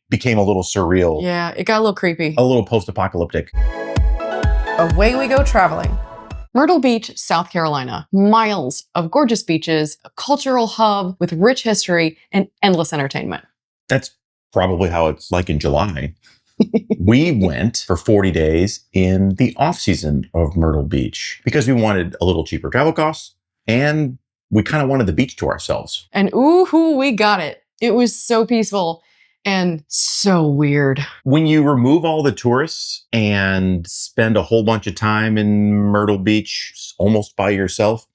became a little surreal. Yeah, it got a little creepy. A little post-apocalyptic. Away we go traveling. Myrtle Beach, South Carolina. Miles of gorgeous beaches, a cultural hub with rich history and endless entertainment. That's probably how it's like in July. We went for 40 days in the off-season of Myrtle Beach because we wanted a little cheaper travel costs and we kind of wanted the beach to ourselves. And ooh, we got it. It was so peaceful and so weird. When you remove all the tourists and spend a whole bunch of time in Myrtle Beach almost by yourself,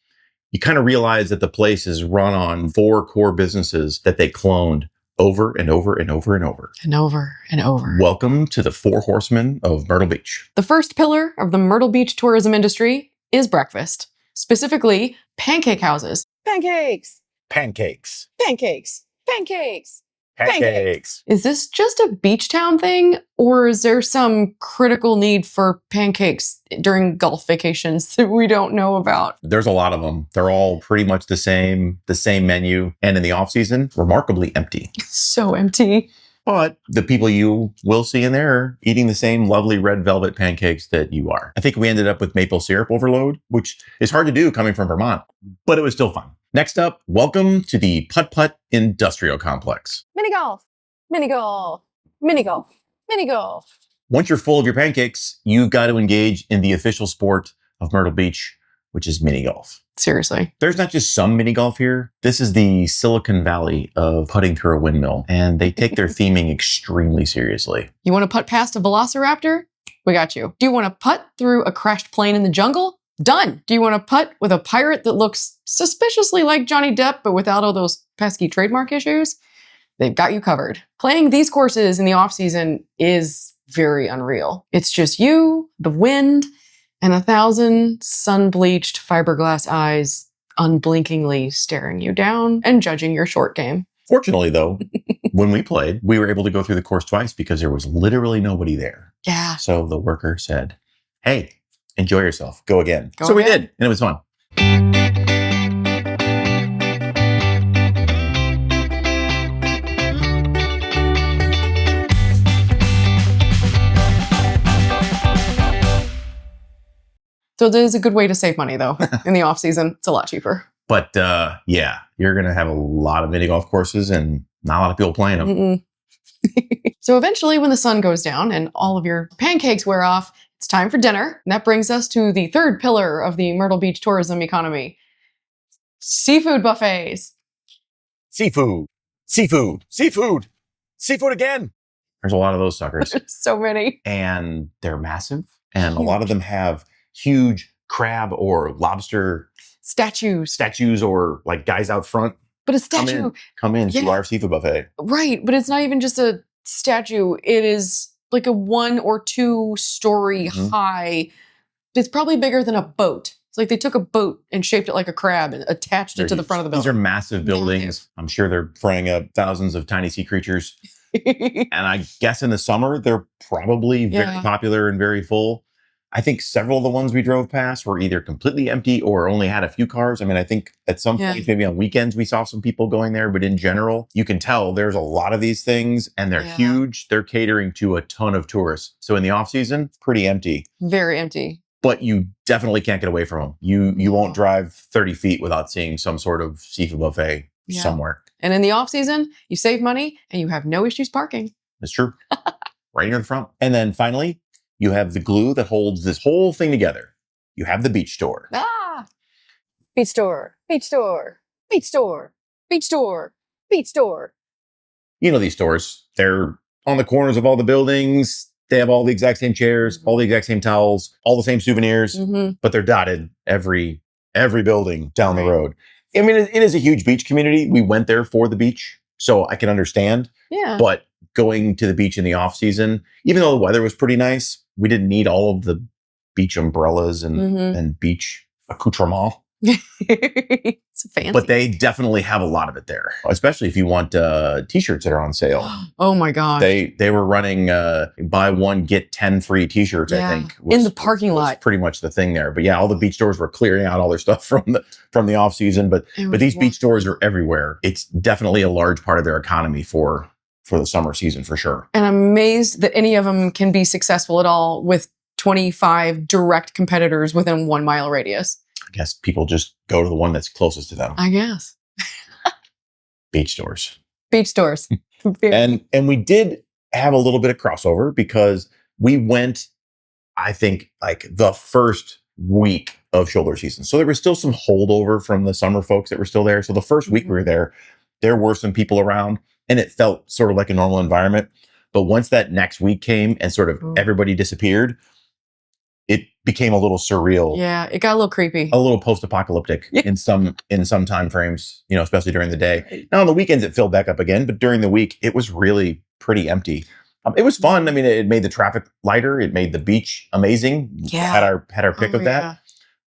you kind of realize that the place is run on 4 core businesses that they cloned over and over and over and over. And over and over. Welcome to the 4 Horsemen of Myrtle Beach. The first pillar of the Myrtle Beach tourism industry is breakfast. Specifically, pancake houses. Pancakes! Pancakes. Pancakes! Pancakes! Pancakes. Is this just a beach town thing, or is there some critical need for pancakes during Gulf vacations that we don't know about? There's a lot of them. They're all pretty much the same menu. And in the off season, remarkably empty. So empty. But the people you will see in there are eating the same lovely red velvet pancakes that you are. I think we ended up with maple syrup overload, which is hard to do coming from Vermont, but it was still fun. Next up, welcome to the Putt-Putt Industrial Complex. Minigolf, minigolf, minigolf, minigolf. Once you're full of your pancakes, you've got to engage in the official sport of Myrtle Beach, which is minigolf. Seriously. There's not just some minigolf here. This is the Silicon Valley of putting through a windmill, and they take their theming extremely seriously. You want to putt past a velociraptor? We got you. Do you want to putt through a crashed plane in the jungle? Done. Do you want to putt with a pirate that looks suspiciously like Johnny Depp, but without all those pesky trademark issues? They've got you covered. Playing these courses in the off-season is very unreal. It's just you, the wind, and 1,000 sun-bleached fiberglass eyes unblinkingly staring you down and judging your short game. Fortunately, though, when we played, we were able to go through the course twice because there was literally nobody there. Yeah. So the worker said, hey, enjoy yourself. Go again. Go so again. We did, and it was fun. So it is a good way to save money, though. In the off-season, it's a lot cheaper. But yeah, you're going to have a lot of mini golf courses and not a lot of people playing them. So eventually, when the sun goes down and all of your pancakes wear off, it's time for dinner. And that brings us to the third pillar of the Myrtle Beach tourism economy. Seafood buffets. Seafood. Seafood. Seafood. Seafood again. There's a lot of those suckers. So many. And they're massive. And a lot of them have huge crab or lobster statues or like guys out front. But a statue. Come in to our seafood buffet. Right. But it's not even just a statue. It is like a 1 or 2 story high. It's probably bigger than a boat. It's like they took a boat and shaped it like a crab and attached it to the front of the building. These are massive buildings. Massive. I'm sure they're preying up thousands of tiny sea creatures. And I guess in the summer, they're probably very popular and very full. I think several of the ones we drove past were either completely empty or only had a few cars. I mean, I think at some point, maybe on weekends, we saw some people going there. But in general, you can tell there's a lot of these things and they're huge. They're catering to a ton of tourists. So in the off season, pretty empty. Very empty. But you definitely can't get away from them. You won't drive 30 feet without seeing some sort of seafood buffet somewhere. And in the off season, you save money and you have no issues parking. That's true. Right near the front. And then finally, you have the glue that holds this whole thing together. You have the beach store. Beach store, beach store, beach store, beach store, beach store. You know these stores. They're on the corners of all the buildings. They have all the exact same chairs, all the exact same towels, all the same souvenirs, but they're dotted every building down the road. I mean, it is a huge beach community. We went there for the beach, so I can understand. Yeah. But going to the beach in the off season, even though the weather was pretty nice, we didn't need all of the beach umbrellas and beach accoutrement. It's fancy. But they definitely have a lot of it there, especially if you want t-shirts that are on sale. Oh my gosh. They were running buy one, get 10 free t-shirts, I think. In the parking lot. Pretty much the thing there. But yeah, all the beach stores were clearing out all their stuff from the off season. But these beach stores are everywhere. It's definitely a large part of their economy for for the summer season for sure. And I'm amazed that any of them can be successful at all with 25 direct competitors within 1 mile radius. I guess people just go to the one that's closest to them. I guess. Beach stores. Beach stores. And we did have a little bit of crossover because we went, I think, like the first week of shoulder season. So there was still some holdover from the summer folks that were still there. So the first week we were there were some people around and it felt sort of like a normal environment. But once that next week came and sort of everybody disappeared, it became a little surreal. Yeah, it got a little creepy. A little post-apocalyptic in some time frames, you know, especially during the day. Now on the weekends it filled back up again, but during the week it was really pretty empty. It was fun. I mean, it made the traffic lighter. It made the beach amazing. Yeah. Had our pick of that.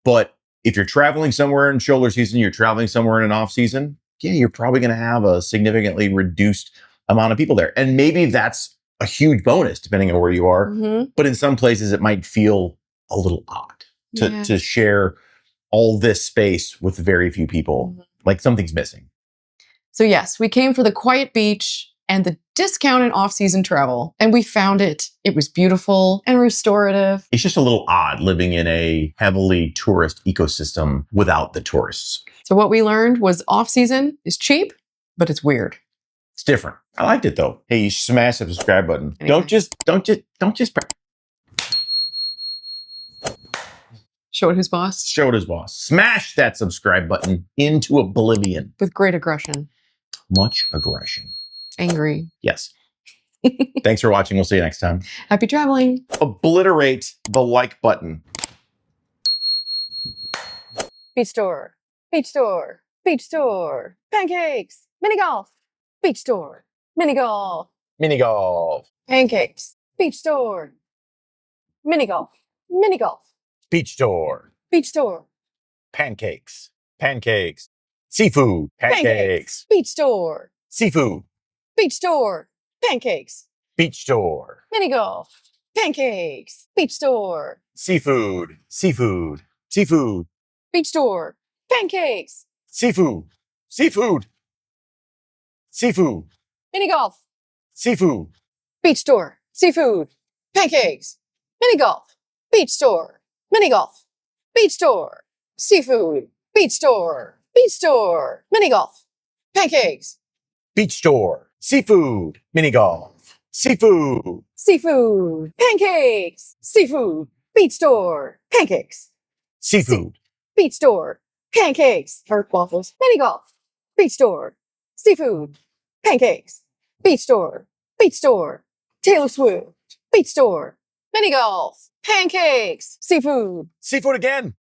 But if you're traveling somewhere in shoulder season, you're traveling somewhere in an off season, yeah, you're probably going to have a significantly reduced amount of people there. And maybe that's a huge bonus depending on where you are. But in some places it might feel a little odd to share all this space with very few people. Like something's missing. So yes, we came for the quiet beach and the discounted off-season travel, and we found it. It was beautiful and restorative. It's just a little odd living in a heavily tourist ecosystem without the tourists. So what we learned was off-season is cheap, but it's weird. It's different. I liked it though. Hey, you smash the subscribe button. Anyway. Don't just press. Show it who's boss. Show it his boss. Smash that subscribe button into oblivion. With great aggression. Much aggression. Angry. Yes. Thanks for watching. We'll see you next time. Happy traveling. Obliterate the like button. Beach store. Beach store. Beach store. Pancakes. Minigolf. Beach store. Minigolf. Minigolf. Pancakes. Beach store. Minigolf. Minigolf. Beach store. Beach store. Pancakes. Pancakes. Seafood. Pancakes. Beach store. Seafood. Beach store. Pancakes. Beach store. Minigolf. Pancakes. Beach store. Seafood. Seafood. Seafood. Beach store. Pancakes. Seafood. Seafood. Seafood. Minigolf. Seafood. Beach store. Seafood. Pancakes. Minigolf. Beach store. Minigolf. Beach store. Seafood. Beach store. Beach store. Minigolf. Pancakes. Beach store. Seafood. Minigolf. Seafood. Seafood. Pancakes. Seafood. Beach store. Pancakes. Seafood. Beach store. Pancakes. Heart waffles. Minigolf. Beach store. Seafood. Pancakes. Beach store. Beach store. Taylor Swift. Beach store. Minigolf. Pancakes. Seafood. Seafood again.